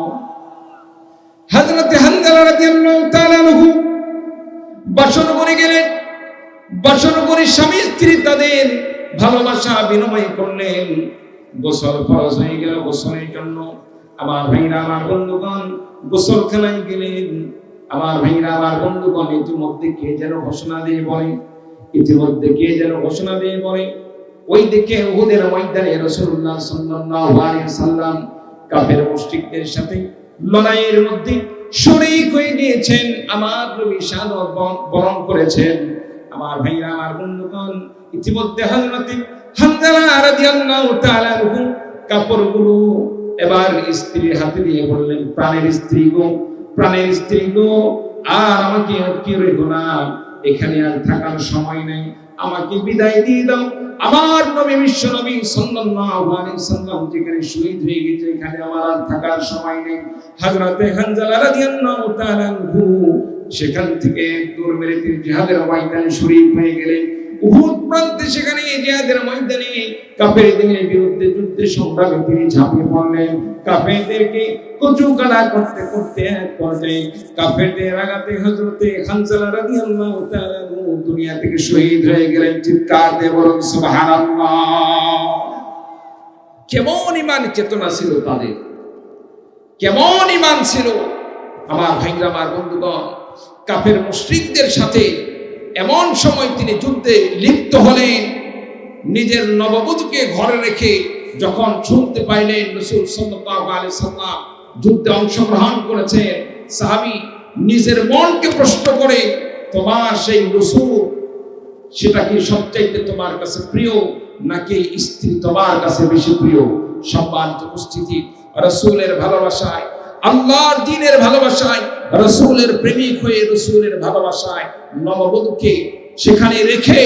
হযরত হামজা রাদিয়াল্লাহু তাআলা আনহু বাসর ঘরে গেলেন, বাসর ঘরে স্বামী স্ত্রী তাদের ভালোবাসা বিনিময় করলেন, গোসল ফরজ হয়ে গেল, গোসলের জন্য আমার ভাইরা, আমার বন্ধুগণ গোসলখানায় গেলেন। আমার ভাইরা, আমার বন্ধুগণ, ইতিমধ্যে কে যেন ঘোষণা দিয়ে বলে, ওই দিকে উহুদের ময়দানে রাসূলুল্লাহ সাল্লাল্লাহু আলাইহি ওয়াসাল্লাম কাফের মুশরিকদের সাথে লড়াইয়ের মধ্যে শরীক হয়ে গিয়েছেন, আমার নবী শাহাদাত বরণ করেছেন। আমার ভাইরা, আমার বন্ধুগণ, ইতিমধ্যে হযরত হামজা রাদিয়াল্লাহু তাআলা আনহু কাপড়গুলো এবার স্ত্রীর হাতে দিয়ে বললেন, প্রাণের স্ত্রী গো, আর আমাকে আটকে রেখো না, এখানে আর থাকার সময় নেই, আমাকে বিদায় দিয়ে দাও। আমার নবী বিশ্ব নবী সাল্লাল্লাহু আলাইহি ওয়াসাল্লাম যেখানে শহীদ হয়ে গেছে, এখানে আমার আর থাকার সময় নেই। হযরতে হামজা রাদিয়াল্লাহু তাআলা আনহু সেখান থেকে দৌড় মেরে তিনি জিহাদের ময়দানে শরীক হয়ে গেলেন। উহুদ প্রান্তে সেখানে জিহাদের ময়দানে কাফেরদের বিরুদ্ধে যুদ্ধে সংগ্রামে তিনি ঝাঁপিয়ে পড়লেন। কাফেরদেরকে কচুকাটা করতে করতে এক পর্যায়ে কাফেরদের আঘাতে হযরতে হামজা রাদিয়াল্লাহু তাআলা দুনিয়া থেকে শহীদ হয়ে গেলেন। চিৎকার দিয়ে বলুন সুবহানাল্লাহ। কেমন ঈমান চেতনা ছিল তাদের, কেমন ঈমান ছিল। আমার ভাইরা, আমার বন্ধুগণ, কাফের মুশরিকদের সাথে এমন সময় তিনি যুদ্ধে লিপ্ত হলেন, নিজের নববধূকে ঘরে রেখে যখন শুনতে পাইলেন রাসূল সাল্লাল্লাহু আলাইহি সাল্লাম যুদ্ধে অংশগ্রহণ করেছেন, সাহাবী নিজের মনকে প্রশ্ন করে তোমার সেই রাসূল সেটা কি সবচাইতে তোমার কাছে প্রিয় নাকি স্ত্রী তোমার কাছে বেশি প্রিয়? সম্মানিত উপস্থিতি, রাসূলের ভালোবাসায়, আল্লাহর দ্বীনের ভালোবাসায়, রাসূলের প্রেমিক হয়ে রাসূলের ভালোবাসায় নববধূকে সেখানে রেখে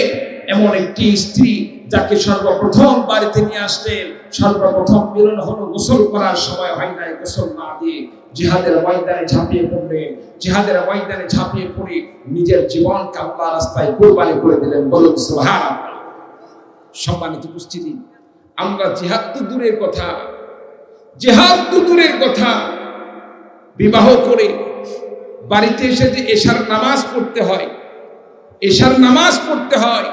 এমন একটি স্ত্রী যাকে সর্বপ্রথম বাড়িতে নিয়ে আসলেন, সর্বপ্রথম মিলন হলো গোসল করার সময় হয় নাই, গোসল না দিয়ে জিহাদের ময়দানে ঝাঁপিয়ে পড়লেন। জিহাদের ময়দানে ঝাঁপিয়ে পড়ে নিজের জীবনকে আল্লাহর রাস্তায় কুরবানি করে দিলেন। বলুন সুবহানাল্লাহ। সম্মানিত উপস্থিতি, আমরা জিহাদ তো দূরের কথা, জিহাদ তো দূরের কথা, বিবাহ করে বাড়িতে এসে যে এশার নামাজ পড়তে হয়, এশার নামাজ পড়তে হয়,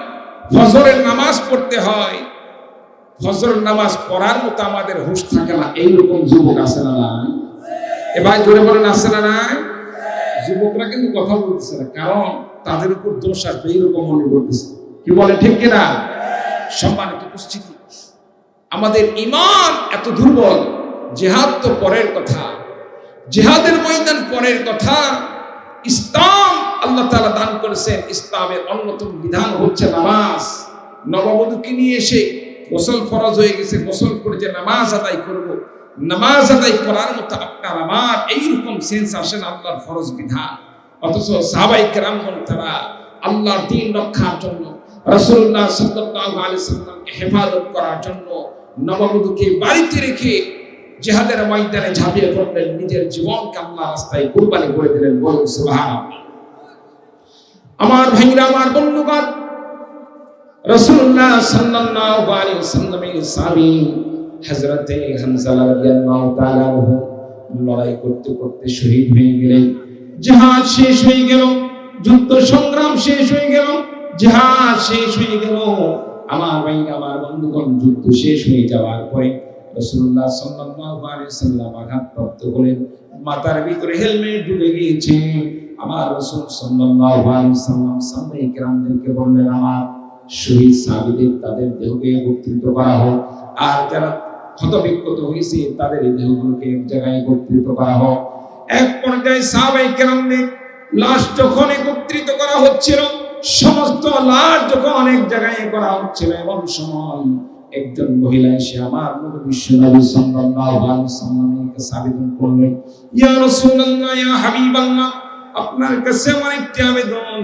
ফজরের নামাজ পড়তে হয়, ফজরের নামাজ পড়ার মতো আমাদের হুঁশ থাকে না। এইরকম যুবক আছে না নাই? এ ভাই জোরে বলেন আছে না নাই? যুবকরা কিন্তু কথা বলতেছে না, কারণ তাদের উপর দোষ আসবে এইরকম মনে করতেছে। কি বলে ঠিক কিনা? সম্মানিত উপস্থিতি, আমাদের ঈমান এত দুর্বল। জিহাদ তো পরের কথা, জিহাদের ময়দান পরের কথা। ইসলাম আল্লাহ তাআলা দান করেছেন, ইসলামের অন্যতম বিধান হচ্ছে নামাজ। নববধূকে নিয়ে এসে গোসল ফরজ হয়ে গেছে, গোসল করে যে নামাজ আদায় করব, নামাজ আদায় করার মতো আপনার আমার এইরকম সেন্স আসে না আল্লাহর ফরজ বিধান। অথচ সাহাবায়ে কেরামগণ তারা আল্লাহর দ্বীন রক্ষার জন্য, রাসূলুল্লাহ সাল্লাল্লাহু আলাইহি সাল্লামকে হেফাজত করার জন্য নববধূকে বাড়িতে রেখে জিহাদের ময়দানে ঝাঁপিয়ে পড়লেন, নিজের জীবনকে আল্লাহর রাস্তায় কুরবানি করে দিলেন। বলুন সুবহানাল্লাহ। আমার ভাইরা, আমার বন্ধুগণ, রাসূলুল্লাহ সাল্লাল্লাহু আলাইহি ওয়াসাল্লামের সাহাবী হযরতে হানজালা রাদিয়াল্লাহু তাআলা আনহু লড়াই করতে করতে শহীদ হয়ে গেলেন। জিহাদ শেষ হয়ে গেল, যুদ্ধ সংগ্রাম শেষ হয়ে গেল, জিহাদ শেষ হয়ে গেল। আমার ভাইরা, আমার বন্ধুগণ, যুদ্ধ শেষ হয়ে যাওয়ার পরে রাসূলুল্লাহ সাল্লাল্লাহু আলাইহি ওয়াসাল্লাম আঘাতপ্রাপ্ত হলেন, মাথার ভিতরে হেলমেট ঢুকে গিয়েছে। আমার রাসূল সাল্লাল্লাহু আলাইহি ওয়াসাল্লাম সাহাবায়ে কেরামদেরকে বললেন, আমার শহীদ সাহাবীদের তাদের দেহকে একত্রিত করা হোক, আর যারা ক্ষতবিক্ষত হয়েছে তাদের দেহগুলোকে এক জায়গায় একত্রিত করা হোক। এক পর্যায়ে সাহাবায়ে কেরামদের লাশ যখন একত্রিত করা হচ্ছিল, সমস্ত লাশ যখন এক জায়গায় করা হচ্ছিল, এমন সময় একজন মহিলা এসে আমার নবী বিশ্বনবী সাল্লাল্লাহু আলাইহি ওয়াসাল্লামের কাছে আবেদন করলেন, ইয়া রাসূলুল্লাহ, ইয়া হাবিবাল্লাহ, আপনার কাছে আমার একটি আবেদন।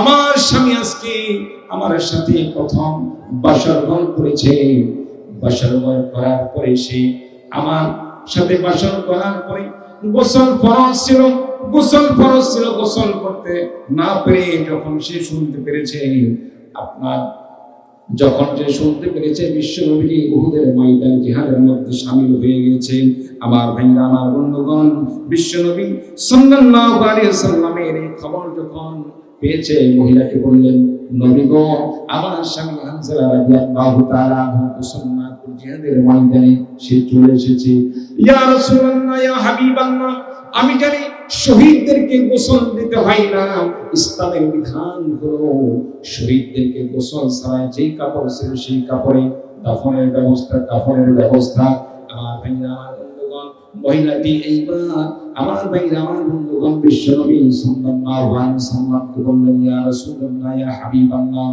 আমার স্বামী আজকে আমার সাথে প্রথম বাসরঘর করেছে, বাসরঘর করার পরে সে আমার সাথে বাসর করার পরে গোসল ফরজ ছিল, গোসল করতে না পেরে যখন সে শুনতে পেরেছে, আপনার যখন যে শুনতে পেরেছে বিশ্বনবী উহুদের ময়দান জিহাদের মধ্যে শামিল হয়ে গেছে, আমার ভাইরা, আমার বন্ধুগণ, বিশ্বনবী সাল্লাল্লাহু আলাইহি ওয়াসাল্লামের এই খবর যখন পেয়েছে, মহিলাকে বললেন, নবী গো, আমার স্বামী হানজালা রাদিয়াল্লাহু তাআলা আনহু গোসল না করে জিহাদের ময়দানে সে চলে এসেছে। ইয়া রাসূলুল্লাহ, ইয়া হাবিবাল্লাহ, আমি জানি শহীদদেরকে গোসল দিতে হয় না, ইসলামের বিধান হলো শহীদদেরকে গোসল ছাড়া যেই কাপড় ছিল সেই কাপড়ে দাফনের ব্যবস্থা। আমার ভাইরা, আমার বন্ধুগণ, মহিলাটি এইবার আমার ভাইরা, আমার বন্ধুগণ, বিশ্বনবী সাল্লাল্লাহু আলাইহি ওয়াসাল্লামকে বললেন, ইয়া রাসূলুল্লাহ, ইয়া হাবিবাল্লাহ,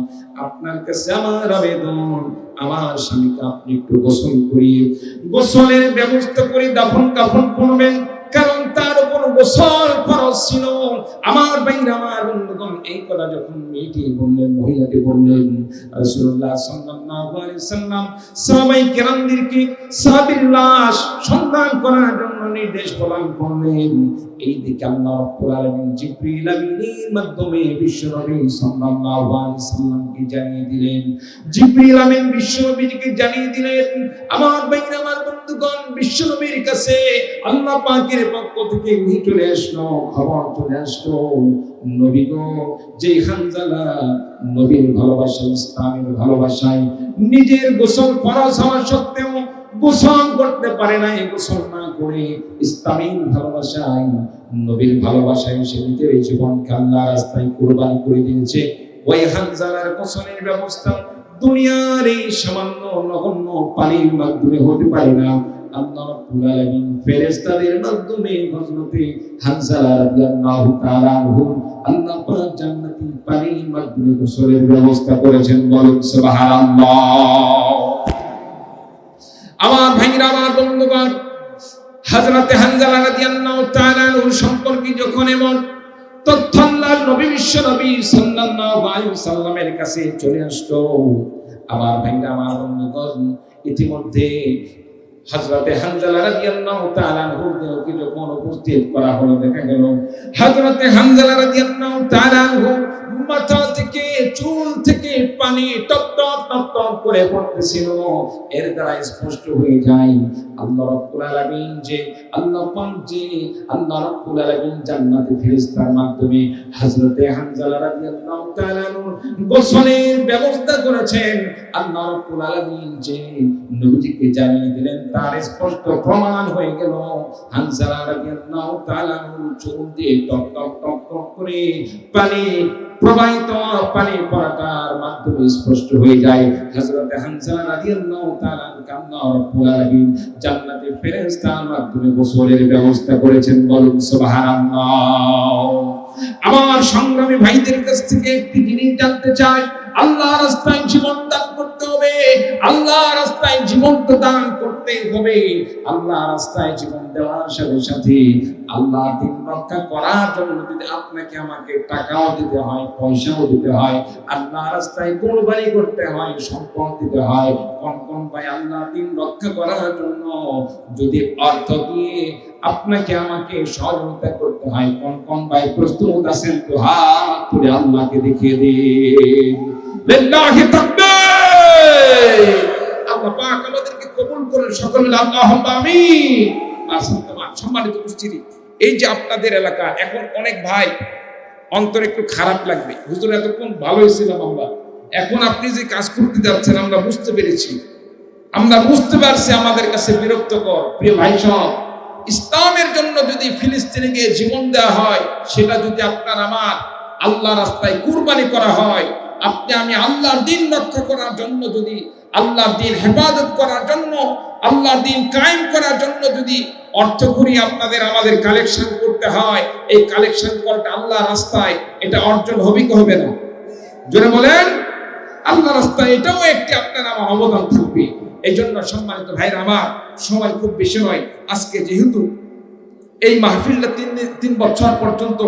আপনার কাছে আমার আবেদন, আমার স্বামীকে আপনি একটু গোসল করিয়ে গোসলের ব্যবস্থা করে দাফন কাফন করবেন, কারণ তার উপর গোসল ফরজ ছিল। আমার ভাইরা, আমার বন্ধুগণ, এই কথা যখন মেয়েটি বললেন, মহিলাটি বললেন, রাসূলুল্লাহ সাল্লাল্লাহু আলাইহি ওয়াসাল্লাম সাহাবায়ে কেরামদেরকে সাহাবীর লাশ সন্ধান করার জন্য নির্দেশ প্রদান করলেন। এই দিকে আল্লাহ রাব্বুল আলামিন জিবরিল আমিনের মাধ্যমে বিশ্বনবী সাল্লাল্লাহু আলাইহি ওয়াসাল্লামকে জানিয়ে দিলেন, জিবরিল আমিন বিশ্বনবীকে জানিয়ে দিলেন, আমার ভাইরা, আমার বন্ধুগণ, বিশ্বনবীর কাছে আল্লাহ পাকের পক্ষ থেকে চলে আসলো, খবর চলে আসলো, নবী গো, যে হানজালা নবীর ভালোবাসায়, ইসলামের ভালোবাসায় নিজের গোসল ফরজ হওয়া সত্ত্বেও গোসল করতে পারে না, গোসল না করে ইসলামের ভালোবাসায়, নবীর ভালোবাসায় সে নিজের জীবনকে আল্লাহর রাস্তায় কুরবানি করে দিয়েছে। ওই হানজালার গোসলের ব্যবস্থা দুনিয়ার এই সামান্য নগণ্য পানির মাধ্যমে হতে পারে না। আল্লাহ রাব্বুল আলামিন ফেরেশতাদের মাধ্যমে হযরতে হানজালা রাদিয়াল্লাহু তাআলা আনহু আল্লাহ পাক জান্নাতি পানির মাধ্যমে গোসলের ব্যবস্থা করেছেন। বলুন সুবহানাল্লাহ। আমার ভাইরা, আমার বন্ধুগণ, হযরতে হানজালা রাদিয়াল্লাহু তাআলা আনহু সম্পর্কে যখন এমন তথ্য আল্লাহর নবী বিশ্ব নবী সাল্লাল্লাহু আলাইহি ওয়াসাল্লামের কাছে চলে আসলো, আমার ভাইরা, আমার বন্ধুগণ, ইতিমধ্যে হযরতে হানজালা রাদিয়াল্লাহু তাআলা আনহুকে যখন উপস্থিত করা হলো, দেখা গেল হযরতে হানজালা রাদিয়াল্লাহু তাআলা আনহু মাথা থেকে চুল থেকে পানি টপ টপ টপ টপ করে পড়তেছিল। এর দ্বারা স্পষ্ট হয়ে যায় আল্লাহ রাব্বুল আলামিন যে আল্লাহ রাব্বুল আলামিন জান্নাতে ফেরেশতার মাধ্যমে হযরতে হানজালা রাদিয়াল্লাহু তাআলা আনহুর গোসলের ব্যবস্থা করেছেন। আল্লাহ রাব্বুল আলামিন যে নবীজিকে জানিয়ে দিলেন, তার স্পষ্ট প্রমাণ হয়ে গেল। হানজালা রাদিয়াল্লাহু তাআলা আনহুর চুল দিয়ে টপ টপ টপ টপ করে পানি প্রবাহিত, পানি পড়াটার মাধ্যমে স্পষ্ট হয়ে যায় হযরতে হানজালা রাদিয়াল্লাহু তাআলা আল্লাহ রাব্বুল আলামিন জান্নাতে ফেরেশতার মাধ্যমে গোসলের ব্যবস্থা করেছেন। বলুন সুবহানাল্লাহ। আমার সংগ্রামী ভাইদের কাছ থেকে একটি জিনিস জানতে চাই, আল্লাহর রাস্তায় জীবন দান করতে হবে, আল্লাহর রাস্তায় জীবন দান করতে হবে। আল্লাহর রাস্তায় জীবন দেওয়ার সাথে সাথে আল্লাহর দ্বীন রক্ষা করার জন্য যদি আপনাকে আমাকে টাকাও দিতে হয়, পয়সাও দিতে হয়, আল্লাহর রাস্তায় কুরবানি করতে হয়, সম্পদ দিতে হয়, কোন ভাই আল্লাহর দ্বীন রক্ষা করার জন্য যদি অর্থ দিয়ে আপনাকে আমাকে সহযোগিতা করতে হয়, কোন ভাই প্রস্তুত আছেন? তো হাত তুলে আল্লাহকে দেখিয়ে দিন। লিল্লাহি তাকবীর। আল্লাহ পাক আমাদেরকে কবুল করেন, সকলে আল্লাহুম্মা আমিন। সম্মানিত উপস্থিতি, এই যে আপনাদের এলাকা, এখন অনেক ভাই অন্তর একটু খারাপ লাগবে, হুজুর এতক্ষণ ভালোই ছিলাম আমরা, এখন আপনি যে কাজ করতে যাচ্ছেন আমরা বুঝতে পেরেছি, আমরা বুঝতে পারছি আমাদের কাছে বিরক্তকর। প্রিয় ভাই সব, ইসলামের জন্য যদি ফিলিস্তিনে গিয়ে জীবন দেওয়া হয়, সেটা যদি আপনার আমার আল্লাহ রাস্তায় কুরবানি করা হয়, আপনি আমি আল্লাহর দ্বীন রক্ষা করার জন্য, যদি আল্লাহর দ্বীন হেফাজত করার জন্য, আল্লাহর দ্বীন কায়েম করার জন্য যদি অর্থ করি আপনাদের আমাদের কালেকশন করতে হয়, এই কালেকশন করাটা আল্লাহর রাস্তায়, এটা অর্জন হবে কি হবে না? জোরে বলেন। আল্লাহর রাস্তায় এটাও একটি আপনার আমার অবদান থাকবে। এই জন্য সম্মানিত ভাইরা আমার, সময় খুব বেশি নয়। আজকে যেহেতু এই মাহফিলটা 3 বছর পর্যন্ত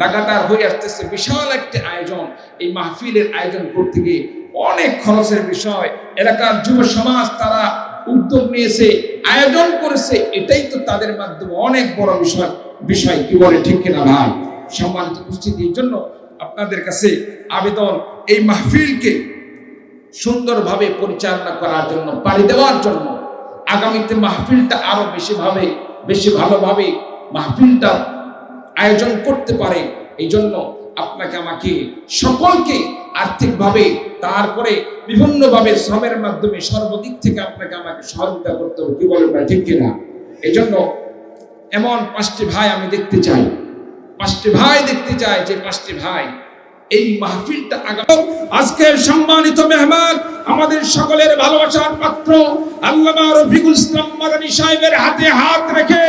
লাগাতার হয়ে আসতেছে, বিশাল একটি আয়োজন। এই মাহফিলের আয়োজন করতে গিয়ে অনেক খরচের বিষয়, এলাকার যুব সমাজ তারা উদ্যোগ নিয়েছে, আয়োজন করেছে, এটাই তো তাদের মাধ্যমে অনেক বড় বিষয় কি বলে, ঠিক কিনা ভাই? সম্মানিত উপস্থিতির জন্য আপনাদের কাছে আবেদন, এই মাহফিলকে সুন্দরভাবে পরিচালনা করার জন্য, পাড়ি দেওয়ার জন্য, আগামীতে মাহফিলটা আরো বেশি ভালোভাবে মাহফিলটা আয়োজন করতে পারে, এই জন্য আপনাকে আমাকে সকলকে আর্থিকভাবে, তারপরে বিভিন্নভাবে শ্রমের মাধ্যমে সর্বদিক থেকে আপনাকে আমাকে সহযোগিতা করতে হবে, কি বলেন ভাই, ঠিক কিনা? এই জন্য এমন 5টি ভাই আমি দেখতে চাই, 5টি ভাই দেখতে চাই, যে 5টি ভাই এই মাহফিলটা আজকের সম্মানিত মেহমান, আমাদের সকলের ভালোবাসার পাত্র আল্লামা রফিকুল ইসলাম মাদানী সাহেবের হাতে হাত রেখে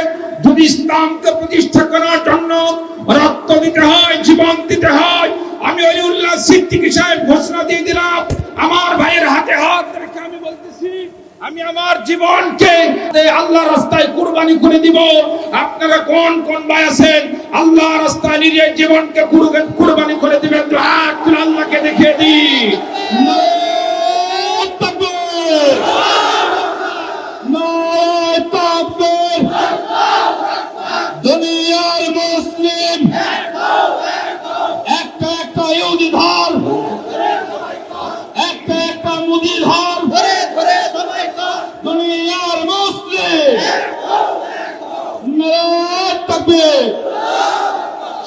যদি ইসলামকে প্রতিষ্ঠা করার জন্য রক্ত দিতে হয়, জীবন দিতে হয়, আমি ওলিউল্লাহ সিদ্দিকী সাহেব ঘোষণা দিয়ে দিলাম, আমার ভাইয়ের হাতে হাত রেখে আমি বলতেছি, আমি আমার জীবনকে আল্লাহর রাস্তায় কুরবানি করে দিব। আপনারা কোন ভাই আছেন আল্লাহর রাস্তায় নিজের জীবনকে কুরবানি করে দিবেন? তো হাত তুলে আল্লাহকে দেখিয়ে দিই। দুনিয়ার মুসলিম একটা ইহুদি ধর, একটা মুদি ধর, দুনিয়ার মুসলিম।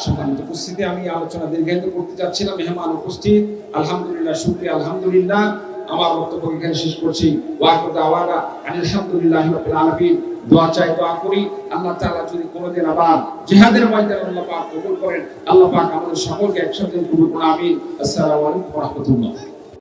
সম্মানিত উপস্থিতি, আমি আলোচনা দীর্ঘায়িত করতে চাচ্ছিলাম, মেহমান উপস্থিত, আলহামদুলিল্লাহ, শুকরিয়া, আলহামদুলিল্লাহ। আমার বক্তব্য এখানে শেষ করছি। আলহামদুলিল্লাহি রাব্বিল আলামিন। দোয়া চাই, দোয়া করি, আল্লাহ তাআলা যদি কোনোদিন আবার জিহাদের ময়দানে আল্লাহ পাক কবুল করেন, আল্লাহ পাক আমাদের সকলকে একসাথে কবুল করুন, আমিন। আসসালামু আলাইকুম ওয়া রাহমাতুল্লাহ।